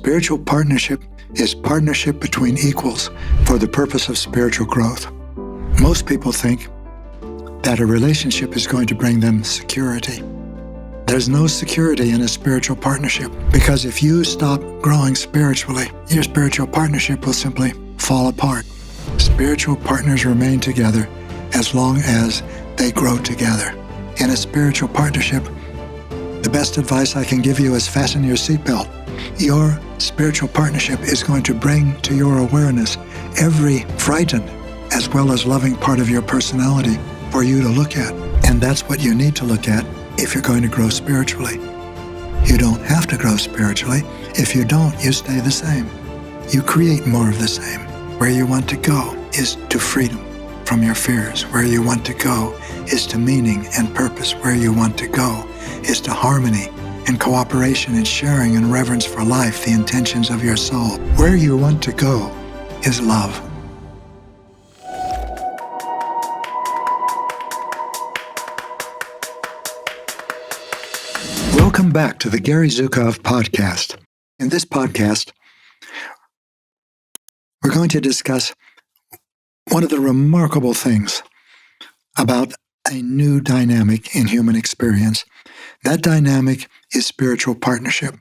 Spiritual partnership is partnership between equals for the purpose of spiritual growth. Most people think that a relationship is going to bring them security. There's no security in a spiritual partnership, because if you stop growing spiritually, your spiritual partnership will simply fall apart. Spiritual partners remain together as long as they grow together. In a spiritual partnership, the best advice I can give you is fasten your seatbelt. Your spiritual partnership is going to bring to your awareness every frightened as well as loving part of your personality for you to look at. And that's what you need to look at if you're going to grow spiritually. You don't have to grow spiritually. If you don't, you stay the same. You create more of the same. Where you want to go is to freedom from your fears. Where you want to go is to meaning and purpose. Where you want to go is to harmony and cooperation and sharing and reverence for life, the intentions of your soul. Where you want to go is love. Welcome back to the Gary Zukov podcast. In this podcast, we're going to discuss one of the remarkable things about a new dynamic in human experience. That dynamic is spiritual partnership.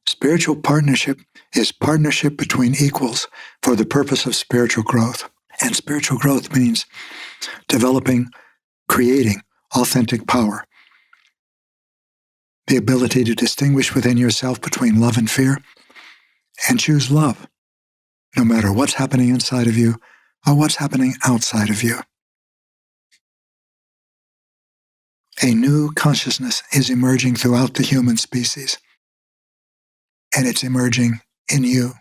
Spiritual partnership is partnership between equals for the purpose of spiritual growth. And spiritual growth means developing, creating authentic power. The ability to distinguish within yourself between love and fear, and choose love, no matter what's happening inside of you or what's happening outside of you. A new consciousness is emerging throughout the human species, and it's emerging in you.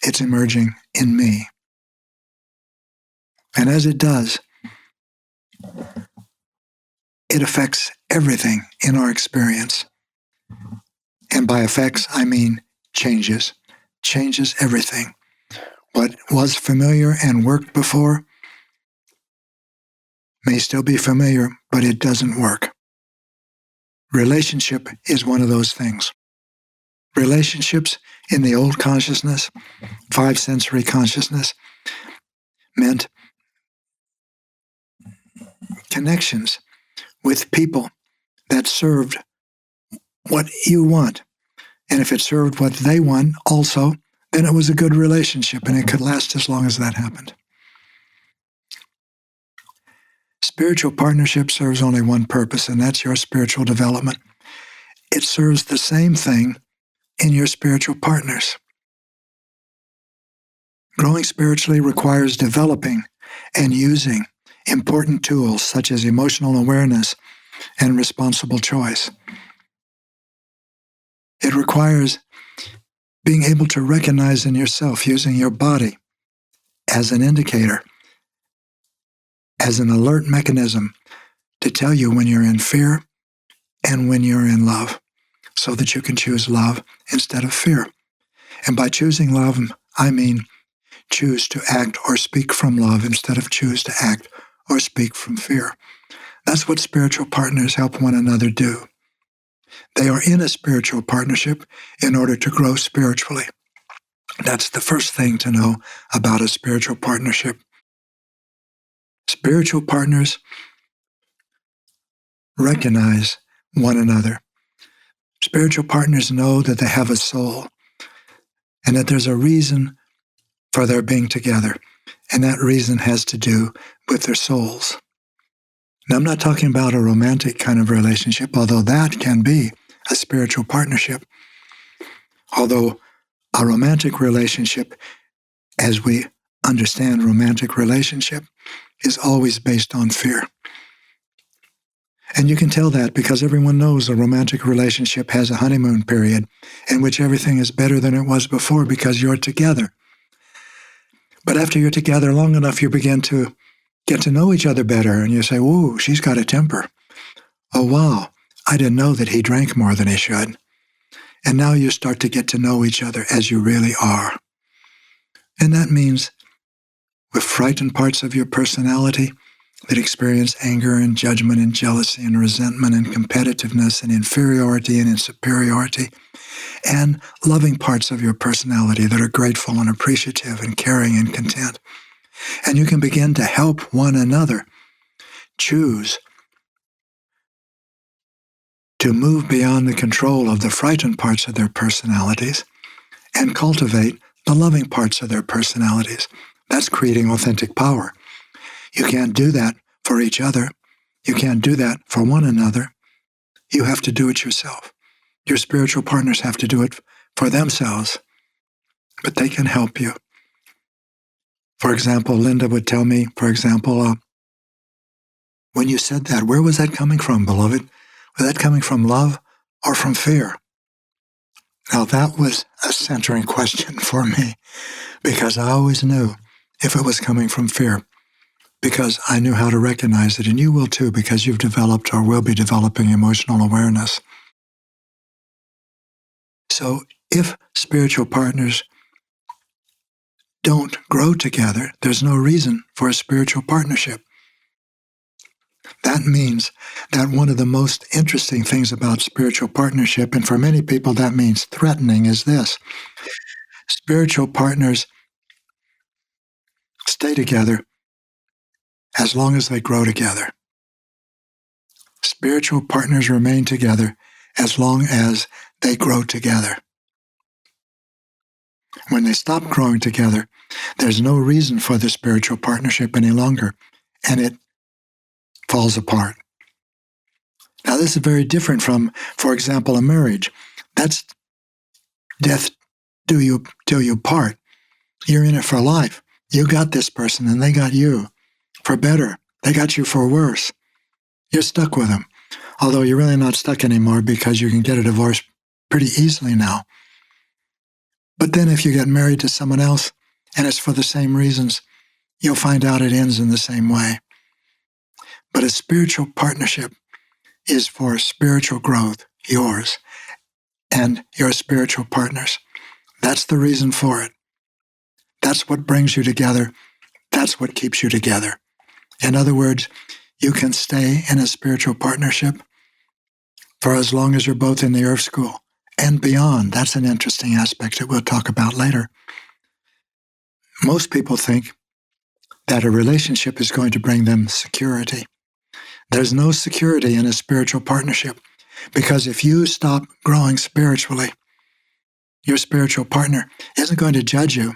It's emerging in me. And as it does, it affects everything in our experience. And by affects, I mean changes. Changes everything. What was familiar and worked before may still be familiar, but it doesn't work. Relationship is one of those things. Relationships in the old consciousness, five sensory consciousness, meant connections with people that served what you want. And if it served what they want also, then it was a good relationship, and it could last as long as that happened. Spiritual partnership serves only one purpose, and that's your spiritual development. It serves the same thing in your spiritual partners. Growing spiritually requires developing and using important tools such as emotional awareness and responsible choice. It requires being able to recognize in yourself, using your body as an indicator, as an alert mechanism to tell you when you're in fear and when you're in love, so that you can choose love instead of fear. And by choosing love, I mean choose to act or speak from love instead of choose to act or speak from fear. That's what spiritual partners help one another do. They are in a spiritual partnership in order to grow spiritually. That's the first thing to know about a spiritual partnership. Spiritual partners recognize one another. Spiritual partners know that they have a soul and that there's a reason for their being together, and that reason has to do with their souls. Now, I'm not talking about a romantic kind of relationship, although that can be a spiritual partnership. Although a romantic relationship, as we understand romantic relationship, is always based on fear. And you can tell that because everyone knows a romantic relationship has a honeymoon period in which everything is better than it was before because you're together. But after you're together long enough, you begin to get to know each other better, and you say, "Ooh, she's got a temper. Oh, wow, I didn't know that he drank more than he should." And now you start to get to know each other as you really are. And that means with frightened parts of your personality that experience anger and judgment and jealousy and resentment and competitiveness and inferiority and superiority, and loving parts of your personality that are grateful and appreciative and caring and content. And you can begin to help one another choose to move beyond the control of the frightened parts of their personalities and cultivate the loving parts of their personalities. That's creating authentic power. You can't do that for each other. You can't do that for one another. You have to do it yourself. Your spiritual partners have to do it for themselves, but they can help you. For example, Linda would tell me, when you said that, where was that coming from, beloved? Was that coming from love or from fear? Now, that was a centering question for me, because I always knew if it was coming from fear, because I knew how to recognize it, and you will too, because you've developed or will be developing emotional awareness. So if spiritual partners don't grow together, there's no reason for a spiritual partnership. That means that one of the most interesting things about spiritual partnership, and for many people that means threatening, is this. Spiritual partners stay together as long as they grow together. Spiritual partners remain together as long as they grow together. When they stop growing together, there's no reason for the spiritual partnership any longer, and it falls apart. Now, this is very different from, for example, a marriage. That's death do you till you part. You're in it for life. You got this person and they got you for better. They got you for worse. You're stuck with them. Although you're really not stuck anymore, because you can get a divorce pretty easily now. But then if you get married to someone else and it's for the same reasons, you'll find out it ends in the same way. But a spiritual partnership is for spiritual growth, yours, and your spiritual partners. That's the reason for it. That's what brings you together. That's what keeps you together. In other words, you can stay in a spiritual partnership for as long as you're both in the earth school and beyond. That's an interesting aspect that we'll talk about later. Most people think that a relationship is going to bring them security. There's no security in a spiritual partnership, because if you stop growing spiritually, your spiritual partner isn't going to judge you.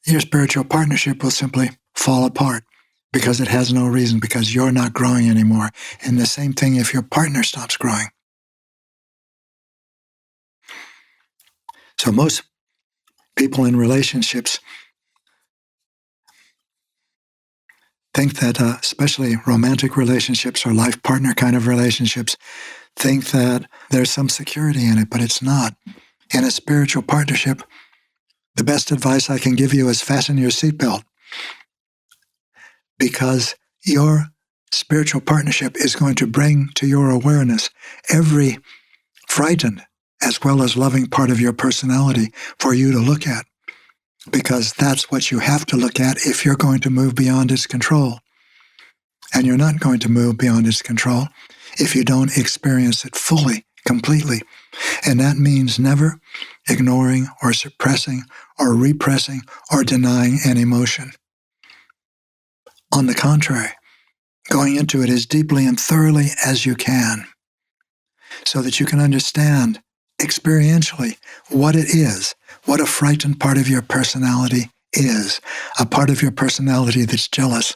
Your spiritual partnership will simply fall apart because it has no reason, because you're not growing anymore. And the same thing if your partner stops growing. So most people in relationships think that, especially romantic relationships or life partner kind of relationships, think that there's some security in it, but it's not. In a spiritual partnership, the best advice I can give you is fasten your seatbelt, because your spiritual partnership is going to bring to your awareness every frightened as well as loving part of your personality for you to look at, because that's what you have to look at if you're going to move beyond its control. And you're not going to move beyond its control if you don't experience it fully, completely. And that means never ignoring or suppressing or repressing or denying an emotion. On the contrary, going into it as deeply and thoroughly as you can, so that you can understand experientially what it is, what a frightened part of your personality is, a part of your personality that's jealous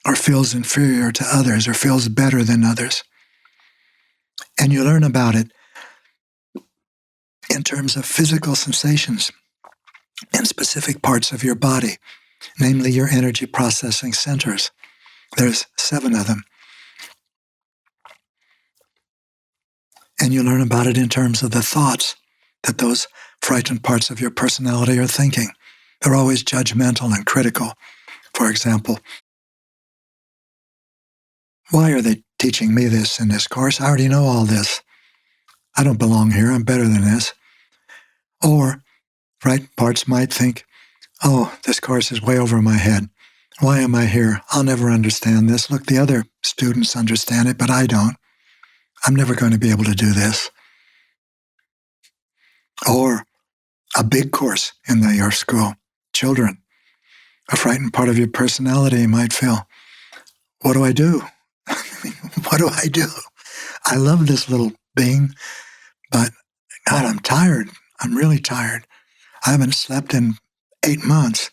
or feels inferior to others or feels better than others. And you learn about it in terms of physical sensations in specific parts of your body, namely your energy processing centers. There's 7 of them. And you learn about it in terms of the thoughts that those frightened parts of your personality are thinking. They're always judgmental and critical. For example, why are they teaching me this in this course? I already know all this. I don't belong here. I'm better than this. Or, right, parts might think, oh, this course is way over my head. Why am I here? I'll never understand this. Look, the other students understand it, but I don't. I'm never going to be able to do this. Or a big course in your school. Children, a frightened part of your personality might feel, what do I do? What do I do? I love this little being, but God, I'm tired. I'm really tired. I haven't slept in 8 months,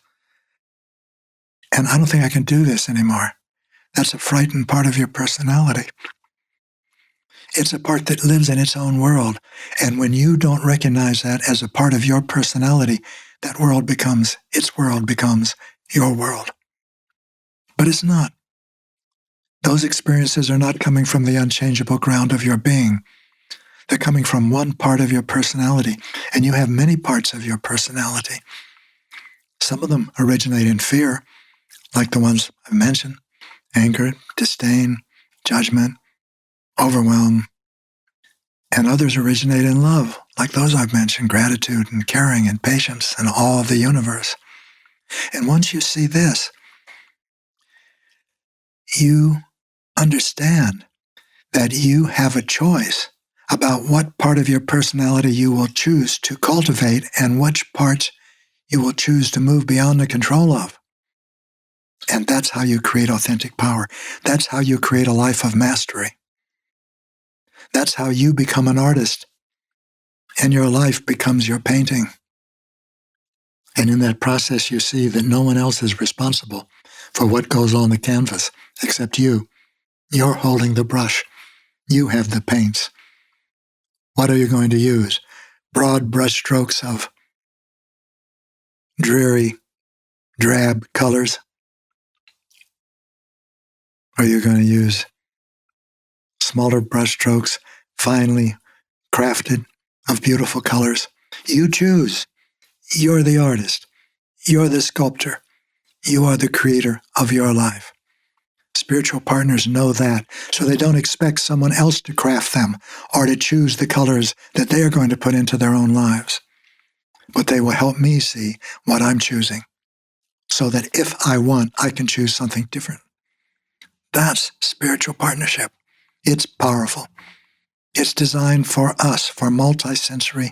and I don't think I can do this anymore. That's a frightened part of your personality. It's a part that lives in its own world. And when you don't recognize that as a part of your personality, that world becomes your world. But it's not. Those experiences are not coming from the unchangeable ground of your being. They're coming from one part of your personality, and you have many parts of your personality. Some of them originate in fear, like the ones I've mentioned: anger, disdain, judgment, overwhelm. And others originate in love, like those I've mentioned: gratitude and caring and patience and awe of the universe. And once you see this, you understand that you have a choice about what part of your personality you will choose to cultivate and which parts you will choose to move beyond the control of. And that's how you create authentic power. That's how you create a life of mastery. That's how you become an artist, and your life becomes your painting. And in that process, you see that no one else is responsible for what goes on the canvas except you. You're holding the brush. You have the paints. What are you going to use? Broad brush strokes of dreary, drab colors? Or are you going to use smaller brush strokes, finely crafted, of beautiful colors? You choose. You're the artist. You're the sculptor. You are the creator of your life. Spiritual partners know that, so they don't expect someone else to craft them or to choose the colors that they are going to put into their own lives. But they will help me see what I'm choosing, so that if I want, I can choose something different. That's spiritual partnership. It's powerful. It's designed for us, for multisensory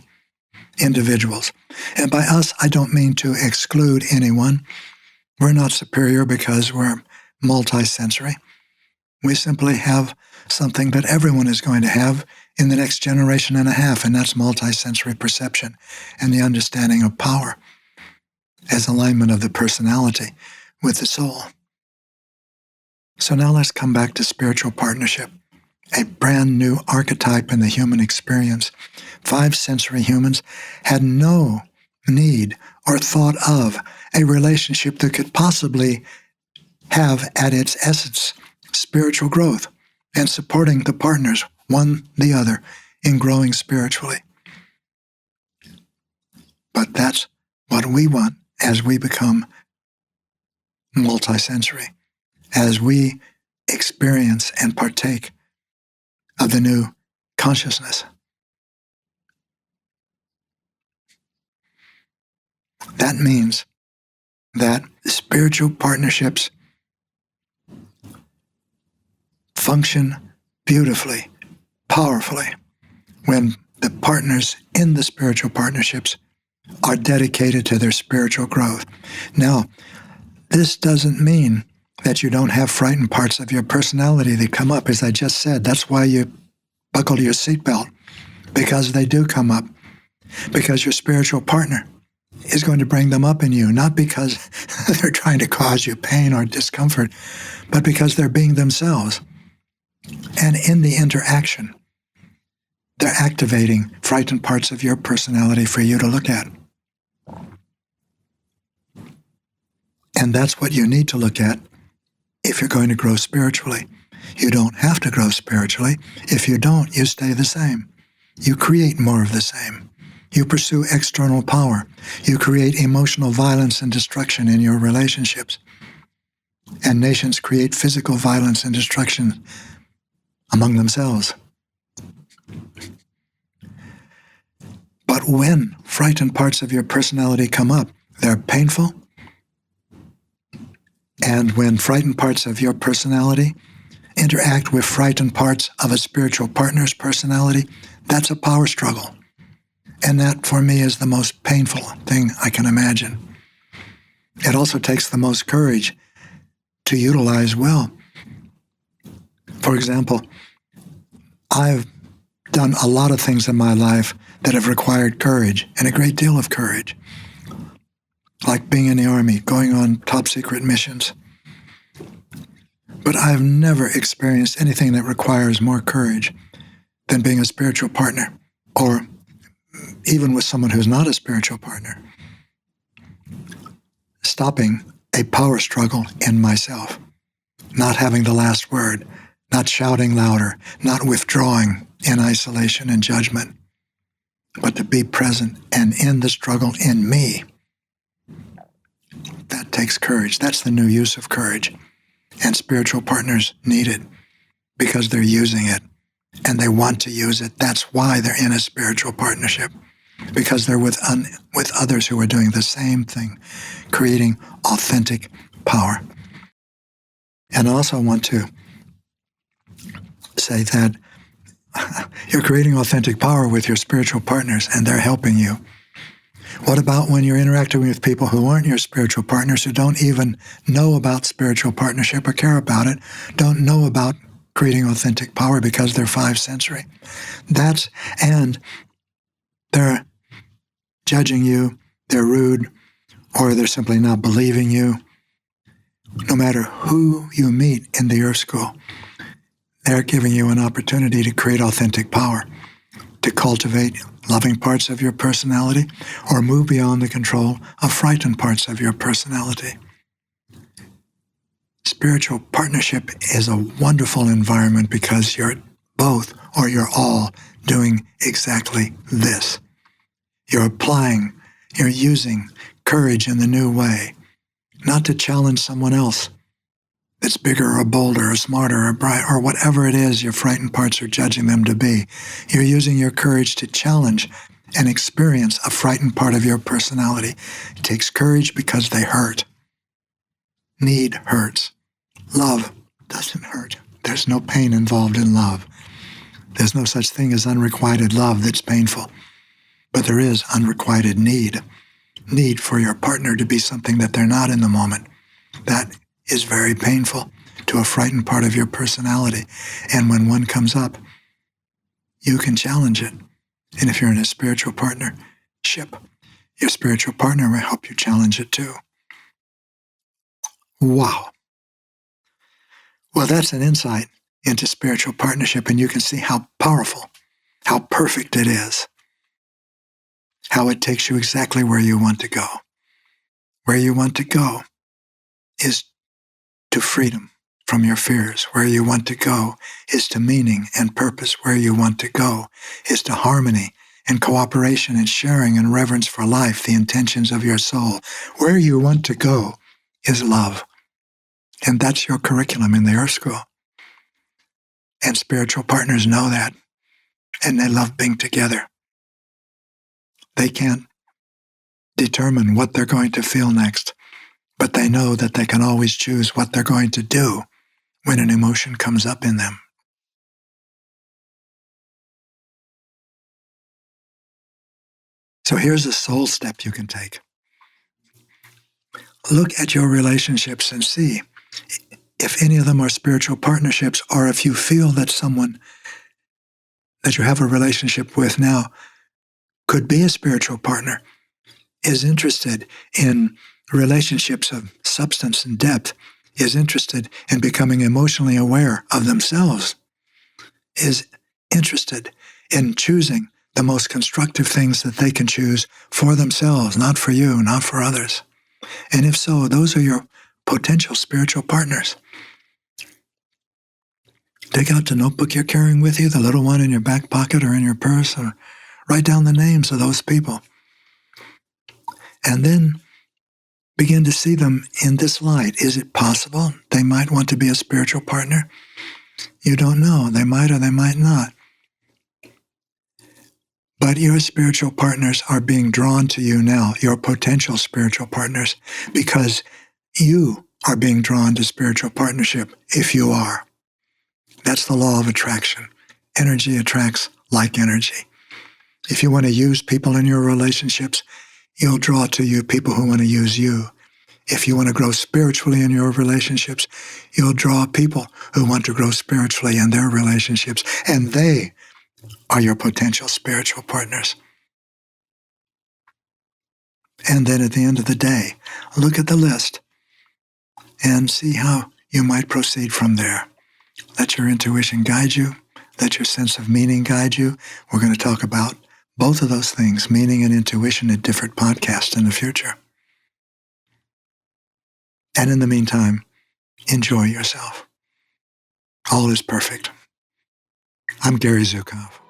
individuals. And by us, I don't mean to exclude anyone. We're not superior because we're multisensory. We simply have something that everyone is going to have in the next generation and a half, and that's multisensory perception and the understanding of power as alignment of the personality with the soul. So now let's come back to spiritual partnership, a brand new archetype in the human experience. 5 sensory humans had no need or thought of a relationship that could possibly have at its essence spiritual growth and supporting the partners, one the other, in growing spiritually. But that's what we want as we become multisensory, as we experience and partake of the new consciousness. That means that spiritual partnerships function beautifully, powerfully, when the partners in the spiritual partnerships are dedicated to their spiritual growth. Now, this doesn't mean that you don't have frightened parts of your personality that come up. As I just said, that's why you buckle your seatbelt, because they do come up, because your spiritual partner is going to bring them up in you, not because they're trying to cause you pain or discomfort, but because they're being themselves. And in the interaction, they're activating frightened parts of your personality for you to look at. And that's what you need to look at if you're going to grow spiritually. You don't have to grow spiritually. If you don't, you stay the same. You create more of the same. You pursue external power. You create emotional violence and destruction in your relationships. And nations create physical violence and destruction among themselves. But when frightened parts of your personality come up, they're painful, And when frightened parts of your personality interact with frightened parts of a spiritual partner's personality, that's a power struggle. And that, for me, is the most painful thing I can imagine. It also takes the most courage to utilize well. For example, I've done a lot of things in my life that have required courage, and a great deal of courage, like being in the Army, going on top secret missions. But I've never experienced anything that requires more courage than being a spiritual partner, or even with someone who's not a spiritual partner. Stopping a power struggle in myself, not having the last word, not shouting louder, not withdrawing in isolation and judgment, but to be present and in the struggle in me. That takes courage. That's the new use of courage. And spiritual partners need it because they're using it and they want to use it. That's why they're in a spiritual partnership, because they're with others who are doing the same thing, creating authentic power. And I also want to say that you're creating authentic power with your spiritual partners, and they're helping you. What about when you're interacting with people who aren't your spiritual partners, who don't even know about spiritual partnership or care about it, don't know about creating authentic power because they're 5 sensory? And they're judging you, they're rude, or they're simply not believing you. No matter who you meet in the Earth School, they're giving you an opportunity to create authentic power, to cultivate loving parts of your personality, or move beyond the control of frightened parts of your personality. Spiritual partnership is a wonderful environment because you're both, or you're all, doing exactly this. You're using courage in the new way, not to challenge someone else that's bigger or bolder or smarter or bright or whatever it is your frightened parts are judging them to be. You're using your courage to challenge and experience a frightened part of your personality. It takes courage because they hurt. Need hurts. Love doesn't hurt. There's no pain involved in love. There's no such thing as unrequited love that's painful. But there is unrequited need. Need for your partner to be something that they're not in the moment. That is very painful to a frightened part of your personality. And when one comes up, you can challenge it. And if you're in a spiritual partnership, your spiritual partner will help you challenge it too. Wow. Well, that's an insight into spiritual partnership, and you can see how powerful, how perfect it is, how it takes you exactly where you want to go. Where you want to go is to freedom from your fears. Where you want to go is to meaning and purpose. Where you want to go is to harmony and cooperation and sharing and reverence for life, the intentions of your soul. Where you want to go is love. And that's your curriculum in the Earth School. And spiritual partners know that, and they love being together. They can't determine what they're going to feel next, but they know that they can always choose what they're going to do when an emotion comes up in them. So here's a soul step you can take. Look at your relationships and see if any of them are spiritual partnerships, or if you feel that someone that you have a relationship with now could be a spiritual partner, is interested in relationships of substance and depth, is interested in becoming emotionally aware of themselves, is interested in choosing the most constructive things that they can choose for themselves, not for you, not for others. And if so, those are your potential spiritual partners. Take out the notebook you're carrying with you, the little one in your back pocket or in your purse, or write down the names of those people. And then begin to see them in this light. Is it possible they might want to be a spiritual partner? You don't know. They might or they might not. But your spiritual partners are being drawn to you now, your potential spiritual partners, because you are being drawn to spiritual partnership if you are. That's the law of attraction. Energy attracts like energy. If you want to use people in your relationships, you'll draw to you people who want to use you. If you want to grow spiritually in your relationships, you'll draw people who want to grow spiritually in their relationships, and they are your potential spiritual partners. And then at the end of the day, look at the list and see how you might proceed from there. Let your intuition guide you. Let your sense of meaning guide you. We're going to talk about both of those things, meaning and intuition, in different podcasts in the future. And in the meantime, enjoy yourself. All is perfect. I'm Gary Zukov.